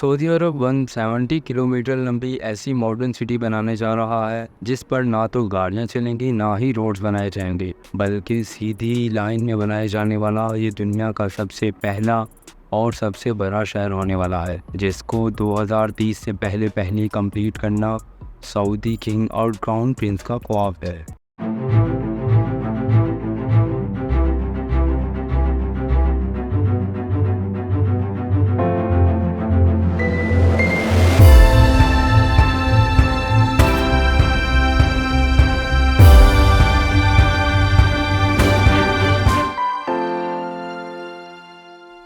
Saudi अरब 170 kilometre लंबी ऐसी modern city बनाने जा रहा है जिस पर ना तो गाड़ियां चलेंगी ना ही रोड्स बनाए जाएंगे, बल्कि सीधी लाइन में बनाए जाने वाला ये दुनिया का सबसे पहला और सबसे बड़ा शहर होने वाला है, जिसको 2030 से पहले कंप्लीट करना सऊदी किंग और क्राउन प्रिंस का ख्वाब है।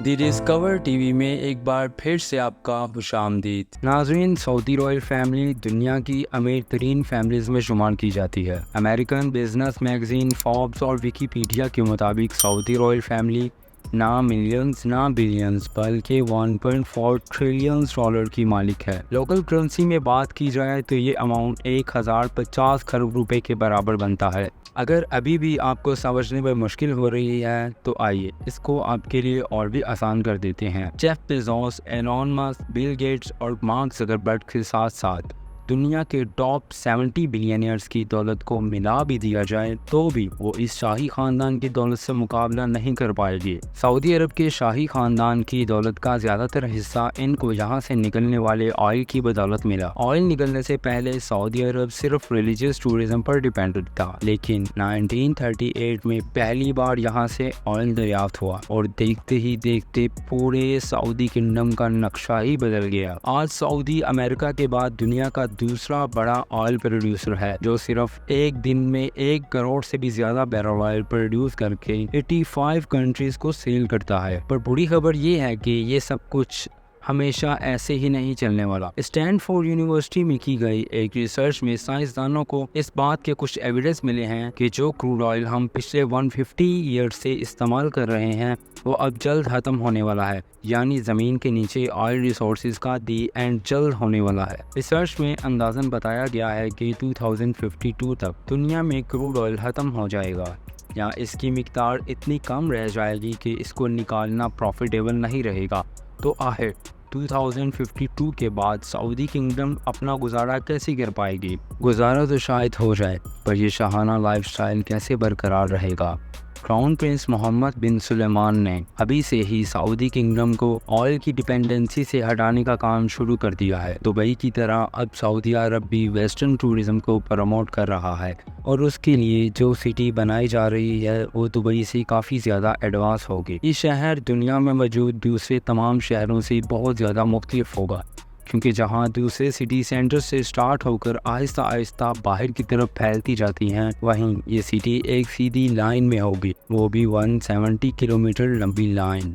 दी डिस्कवर टीवी में एक बार फिर से आपका खुशामदीद। नाज़रीन, सऊदी रॉयल फैमिली दुनिया की अमीर तरीन फैमिलीज में शुमार की जाती है। अमेरिकन बिजनेस मैगजीन फोर्ब्स और विकीपीडिया के मुताबिक सऊदी रॉयल फैमिली ना मिलियंस ना बिलियंस बल्कि 1.4 ट्रिलियन डॉलर की मालिक है। लोकल करेंसी में बात की जाए तो ये अमाउंट 1050 खरब रुपए के बराबर बनता है। अगर अभी भी आपको समझने में मुश्किल हो रही है तो आइए इसको आपके लिए और भी आसान कर देते हैं। Jeff Bezos, Elon Musk, Bill Gates और मार्क ज़करबर्ग के साथ साथ दुनिया के टॉप 70 बिलियनियर्स की दौलत को मिला भी दिया जाए तो भी वो इस शाही खानदान की दौलत से मुकाबला नहीं कर पाएगी। सऊदी अरब के शाही खानदान की दौलत का ज़्यादातर हिस्सा इनको यहाँ से निकलने वाले ऑयल की बदौलत मिला। ऑयल निकलने से पहले सऊदी अरब सिर्फ रिलीजियस टूरिज्म पर डिपेंडेंट था, लेकिन 1938 में पहली बार यहाँ से ऑयल दरियाफ्त हुआ और देखते ही देखते पूरे सऊदी किंगडम का नक्शा ही बदल गया। आज सऊदी अमेरिका के बाद दुनिया का दूसरा बड़ा ऑयल प्रोड्यूसर है, जो सिर्फ एक दिन में 1 करोड़ से भी ज्यादा बैरल ऑयल प्रोड्यूस करके 85 कंट्रीज को सेल करता है। पर बुरी खबर ये है कि ये सब कुछ हमेशा ऐसे ही नहीं चलने वाला। स्टैनफोर्ड यूनिवर्सिटी में की गई एक रिसर्च में साइंसदानों को इस बात के कुछ एविडेंस मिले हैं कि जो क्रूड ऑयल हम पिछले 150 ईयर से इस्तेमाल कर रहे हैं वो अब जल्द खत्म होने वाला है, यानी ज़मीन के नीचे ऑयल रिसोर्सेज का दी एंड जल्द होने वाला है। रिसर्च में अंदाज़न बताया गया है कि 2052 तक दुनिया में क्रूड ऑयल खत्म हो जाएगा या इसकी मिकदार इतनी कम रह जाएगी कि इसको निकालना प्रॉफिटेबल नहीं रहेगा। तो आखिर 2052 के बाद सऊदी किंगडम अपना गुजारा कैसे कर पाएगी? गुजारा तो शायद हो जाए, पर यह शाहाना लाइफस्टाइल कैसे बरकरार रहेगा? क्राउन प्रिंस मोहम्मद बिन सुलेमान ने अभी से ही सऊदी किंगडम को ऑयल की डिपेंडेंसी से हटाने का काम शुरू कर दिया है। दुबई की तरह अब सऊदी अरब भी वेस्टर्न टूरिज्म को प्रमोट कर रहा है और उसके लिए जो सिटी बनाई जा रही है वो दुबई से काफ़ी ज़्यादा एडवांस होगी। ये शहर दुनिया में मौजूद दूसरे तमाम शहरों से बहुत ज़्यादा मुख्तलिफ होगा, क्योंकि जहां दूसरे सिटी सेंटर से स्टार्ट होकर आहिस्ता आहिस्ता बाहर की तरफ फैलती जाती हैं, वहीं ये सिटी एक सीधी लाइन में होगी, वो भी 170 किलोमीटर लंबी लाइन।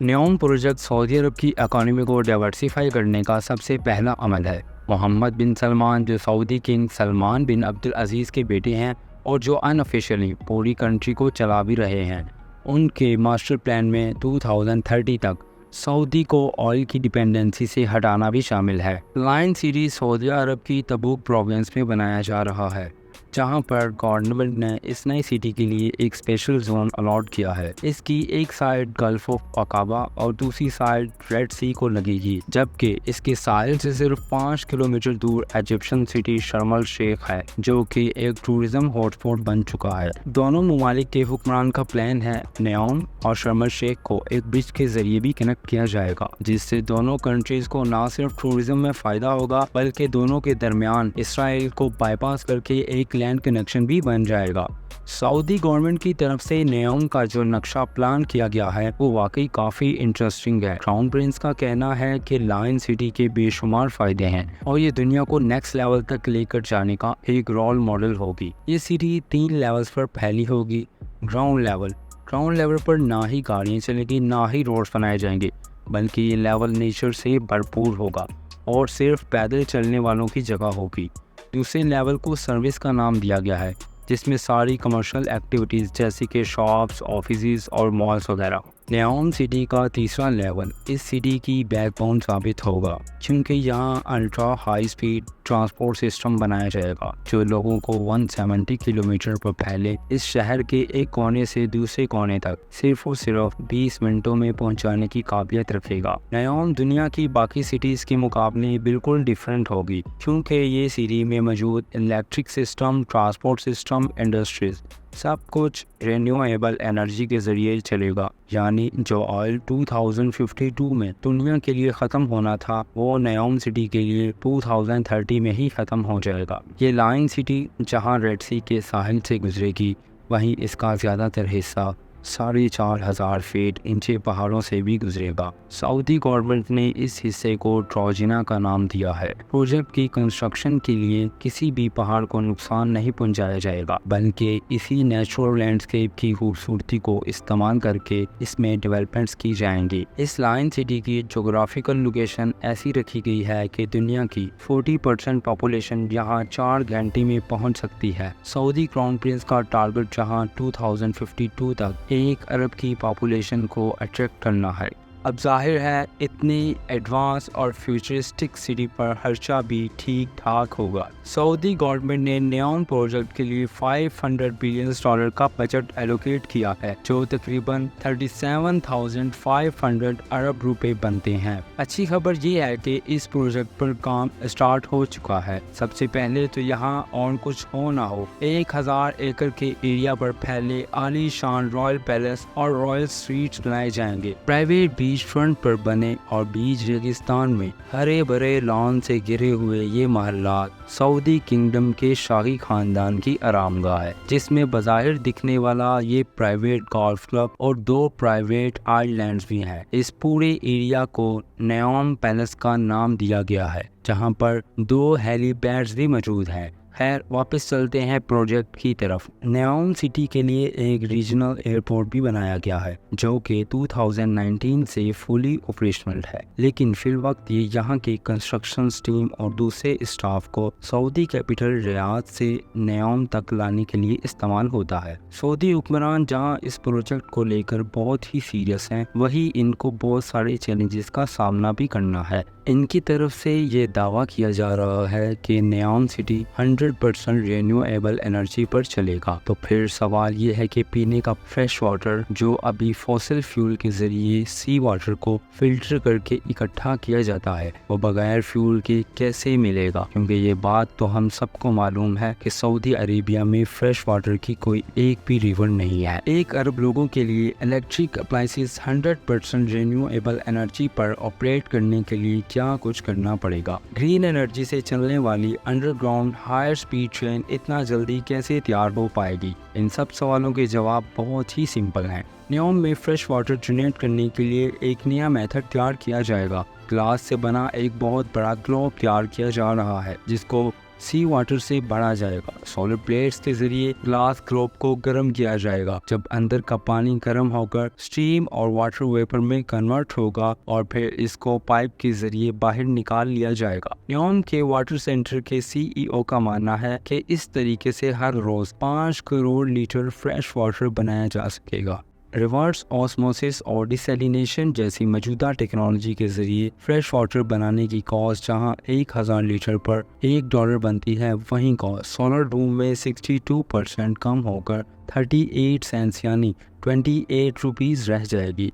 न्योम प्रोजेक्ट सऊदी अरब की इकोनॉमी को डाइवर्सिफाई करने का सबसे पहला अमल है। मोहम्मद बिन सलमान, जो सऊदी किंग सलमान बिन अब्दुल अजीज़ के बेटे हैं और जो अनऑफिशियली पूरी कंट्री को चला भी रहे हैं, उनके मास्टर प्लान में 2030 तक सऊदी को ऑयल की डिपेंडेंसी से हटाना भी शामिल है। लाइन सिटी सऊदी अरब की तबूक प्रोविंस में बनाया जा रहा है, जहां पर गवर्नमेंट ने इस नई सिटी के लिए एक स्पेशल जोन अलॉट किया है। इसकी एक साइड गल्फ ऑफ अकाबा और दूसरी साइड रेड सी को लगेगी, जबकि इसके साहिल से सिर्फ 5 किलोमीटर दूर इजिप्शियन सिटी शर्म अल शेख है, जो कि एक टूरिज्म हॉटस्पॉट बन चुका है। दोनों ममालिक के हुक्मरान का प्लान है न्योम और शर्म अल शेख को एक ब्रिज के जरिए भी कनेक्ट किया जाएगा, जिससे दोनों कंट्रीज को न सिर्फ टूरिज्म में फ़ायदा होगा बल्कि दोनों के दरमियान इसराइल को बाईपास करके एक लैंड कनेक्शन भी बन जाएगा। सऊदी गवर्नमेंट की तरफ से न्योम का जो नक्शा प्लान किया गया है वो वाकई काफ़ी इंटरेस्टिंग है। क्राउन प्रिंस का कहना है कि लाइन सिटी के बेशुमार फ़ायदे हैं और ये दुनिया को नेक्स्ट लेवल तक लेकर जाने का एक रोल मॉडल होगी। ये सिटी 3 लेवल्स पर फैली होगी। ग्राउंड लेवल पर ना ही गाड़ियाँ चलेंगी ना ही रोड्स बनाए जाएंगे, बल्कि ये लेवल नेचर से भरपूर होगा और सिर्फ पैदल चलने वालों की जगह होगी। दूसरे लेवल को सर्विस का नाम दिया गया है, जिसमें सारी कमर्शियल एक्टिविटीज़ जैसे कि शॉप्स, ऑफिसेज और मॉल्स वगैरह। नेओम सिटी का तीसरा लेवल इस सिटी की बैकबोन साबित होगा, क्योंकि यहाँ ultra high speed transport system बनाया जाएगा जो लोगों को 170 किलोमीटर पर फैले इस शहर के एक कोने से दूसरे कोने तक सिर्फ और सिर्फ 20 मिनटों में पहुंचाने की काबिलियत रखेगा। नेओम दुनिया की बाकी सिटीज़ के मुकाबले बिल्कुल डिफरेंट होगी, क्योंकि ये सिटी में मौजूद electric system, transport system, industries सब कुछ रिन्यूएबल एनर्जी के ज़रिए चलेगा। यानी जो ऑयल 2052 में दुनिया के लिए ख़त्म होना था वो नेओम सिटी के लिए 2030 में ही ख़त्म हो जाएगा। ये लाइन सिटी जहाँ रेड सी के साहिल से गुजरेगी, वहीं इसका ज़्यादातर हिस्सा 4,500 फीट ऊंचे पहाड़ों से भी गुजरेगा। सऊदी गवर्नमेंट ने इस हिस्से को ट्रोजिना का नाम दिया है। प्रोजेक्ट की कंस्ट्रक्शन के लिए किसी भी पहाड़ को नुकसान नहीं पहुंचाया जाएगा, बल्कि इसी नेचुरल लैंडस्केप की खूबसूरती को इस्तेमाल करके इसमें डेवलपमेंट्स की जाएंगी। इस लाइन सिटी की जोग्राफिकल लोकेशन ऐसी रखी गई है कि दुनिया की 40% पॉपुलेशन यहाँ 4 घंटे में पहुँच सकती है। सऊदी क्राउन प्रिंस का टारगेट जहाँ 2052 तक 1 अरब की पॉपुलेशन को अट्रैक्ट करना है। अब जाहिर है इतनी एडवांस और फ्यूचरिस्टिक सिटी पर खर्चा भी ठीक ठाक होगा। सऊदी गवर्नमेंट ने नेओम प्रोजेक्ट के लिए $500 बिलियन का बजट एलोकेट किया है, जो तकरीबन 37,500 अरब रुपए बनते हैं। अच्छी खबर ये है कि इस प्रोजेक्ट पर काम स्टार्ट हो चुका है। सबसे पहले तो यहाँ और कुछ हो ना हो 1000 एकड़ के एरिया पर फैले आलीशान रॉयल पैलेस और रॉयल स्ट्रीट्स बनाए जाएंगे। प्राइवेट बीच फ्रंट पर बने और बीच रेगिस्तान में हरे भरे लॉन से घिरे हुए ये महल्लात सऊदी किंगडम के शाही खानदान की आरामगाह है, जिसमें बाज़ाहिर दिखने वाला ये प्राइवेट गोल्फ क्लब और 2 प्राइवेट आइलैंड्स भी हैं। इस पूरे एरिया को नेओम पैलेस का नाम दिया गया है, जहां पर 2 हेलीपैड्स भी मौजूद हैं। खैर वापस चलते हैं प्रोजेक्ट की तरफ। नेओम सिटी के लिए एक रीजनल एयरपोर्ट भी बनाया गया है, जो कि 2019 से फुली ऑपरेशनल है, लेकिन फिल वक्त ये यहाँ के कंस्ट्रक्शन टीम और दूसरे स्टाफ को सऊदी कैपिटल रियाद से नेओम तक लाने के लिए इस्तेमाल होता है। सऊदी हुक्मरान जहाँ इस प्रोजेक्ट को लेकर बहुत ही सीरियस हैं, वही इनको बहुत सारे चैलेंजेस का सामना भी करना है। इनकी तरफ से ये दावा किया जा रहा है कि नेओम सिटी 100% रिन्यूएबल एनर्जी पर चलेगा। तो फिर सवाल ये है कि पीने का फ्रेश वाटर जो अभी फॉसिल फ्यूल के जरिए सी वाटर को फिल्टर करके इकट्ठा किया जाता है, वो बगैर फ्यूल के कैसे मिलेगा? क्योंकि ये बात तो हम सबको मालूम है कि सऊदी अरेबिया में फ्रेश वाटर की कोई एक भी रिवर नहीं है। 1 अरब लोगों के लिए इलेक्ट्रिक अप्लायंसेस 100% रिन्यूएबल एनर्जी पर ऑपरेट करने के लिए क्या कुछ करना पड़ेगा? ग्रीन एनर्जी से चलने वाली अंडरग्राउंड हायर स्पीड ट्रेन इतना जल्दी कैसे तैयार हो पाएगी? इन सब सवालों के जवाब बहुत ही सिंपल हैं। नेओम में फ्रेश वाटर जनरेट करने के लिए एक नया मेथड तैयार किया जाएगा। ग्लास से बना एक बहुत बड़ा ग्लोब तैयार किया जा रहा है, जिसको सी वाटर से भरा जाएगा। सोलर प्लेट्स के जरिए ग्लास ग्लोब को गर्म किया जाएगा। जब अंदर का पानी गर्म होकर स्टीम और वाटर वेपर में कन्वर्ट होगा और फिर इसको पाइप के जरिए बाहर निकाल लिया जाएगा। नेओम के वाटर सेंटर के CEO का मानना है कि इस तरीके से हर रोज 5 करोड़ लीटर फ्रेश वाटर बनाया जा सकेगा। रिवर्स ऑस्मोसिस और डिसैलिनेशन जैसी मौजूदा टेक्नोलॉजी के जरिए फ्रेश वाटर बनाने की कॉस्ट जहां 1000 लीटर पर $1 बनती है, वहीं कॉस्ट सोलर रूम में 62% कम होकर 38 सेंट्स यानी 28 रुपीज़ रह जाएगी।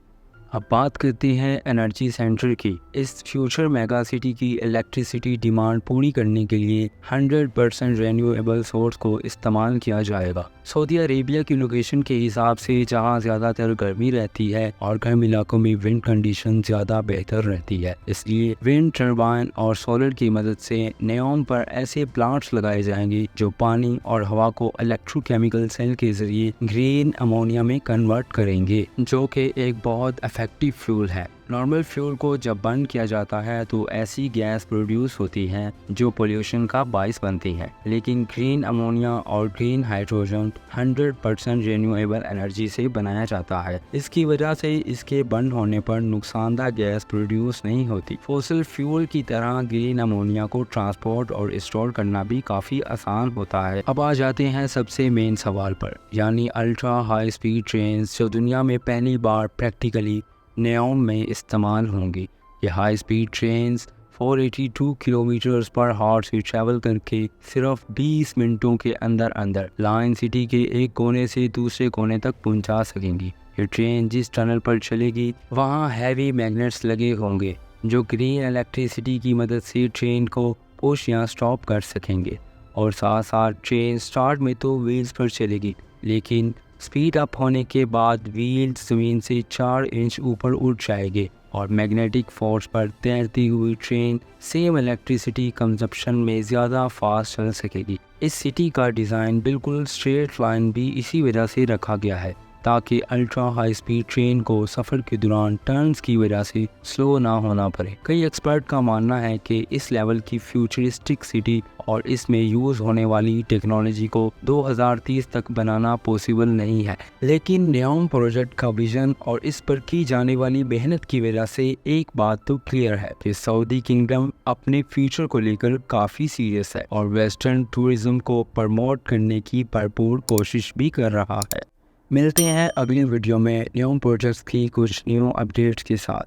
अब बात करते हैं एनर्जी सेंटर की। इस फ्यूचर मेगा सिटी की इलेक्ट्रिसिटी डिमांड पूरी करने के लिए 100% रिन्यूएबल सोर्स को इस्तेमाल किया जाएगा। सऊदी अरेबिया की लोकेशन के हिसाब से जहां ज़्यादातर गर्मी रहती है और गर्म इलाकों में विंड कंडीशन ज़्यादा बेहतर रहती है, इसलिए विंड टर्बाइन और सोलर की मदद से नेओम पर ऐसे प्लांट्स लगाए जाएंगे जो पानी और हवा को इलेक्ट्रोकेमिकल सेल के जरिए ग्रीन अमोनिया में कन्वर्ट करेंगे, जो कि एक बहुत इफेक्टिव फ्यूल है। नॉर्मल फ्यूल को जब बर्न किया जाता है तो ऐसी गैस प्रोड्यूस होती है जो पोल्यूशन का बाइस बनती है, लेकिन ग्रीन अमोनिया और ग्रीन हाइड्रोजन 100% रिन्यूएबल एनर्जी से बनाया जाता है। इसकी वजह से इसके बर्न होने पर नुकसानदायक गैस प्रोड्यूस नहीं होती। फॉसिल फ्यूल की तरह ग्रीन अमोनिया को ट्रांसपोर्ट और स्टोर करना भी काफ़ी आसान होता है। अब आ जाते हैं सबसे मेन सवाल पर, यानी अल्ट्रा हाई स्पीड ट्रेन जो दुनिया में पहली बार प्रैक्टिकली नियोम में इस्तेमाल होंगी। ये हाई स्पीड ट्रेन्स 482 किलोमीटर पर हावर से ट्रैवल करके सिर्फ 20 मिनटों के अंदर लाइन सिटी के एक कोने से दूसरे कोने तक पहुंचा सकेंगी। ये ट्रेन जिस टनल पर चलेगी वहां हैवी मैग्नेट्स लगे होंगे जो ग्रीन इलेक्ट्रिसिटी की मदद से ट्रेन को पुश या स्टॉप कर सकेंगे। और साथ साथ ट्रेन स्टार्ट में तो व्हील्स पर चलेगी, लेकिन स्पीड अप होने के बाद व्हील्स ज़मीन से 4 इंच ऊपर उठ जाएंगे और मैग्नेटिक फोर्स पर तैरती हुई ट्रेन सेम इलेक्ट्रिसिटी कंजप्शन में ज़्यादा फास्ट चल सकेगी। इस सिटी का डिज़ाइन बिल्कुल स्ट्रेट लाइन भी इसी वजह से रखा गया है ताकि अल्ट्रा हाई स्पीड ट्रेन को सफ़र के दौरान टर्न्स की वजह से स्लो ना होना पड़े। कई एक्सपर्ट का मानना है कि इस लेवल की फ्यूचरिस्टिक सिटी और इसमें यूज़ होने वाली टेक्नोलॉजी को 2030 तक बनाना पॉसिबल नहीं है, लेकिन नियोम प्रोजेक्ट का विजन और इस पर की जाने वाली मेहनत की वजह से एक बात तो क्लियर है कि सऊदी किंगडम अपने फ्यूचर को लेकर काफ़ी सीरियस है और वेस्टर्न टूरिज्म को प्रमोट करने की भरपूर कोशिश भी कर रहा है। मिलते हैं अगली वीडियो में नियोम प्रोजेक्ट्स की कुछ न्यू अपडेट्स के साथ।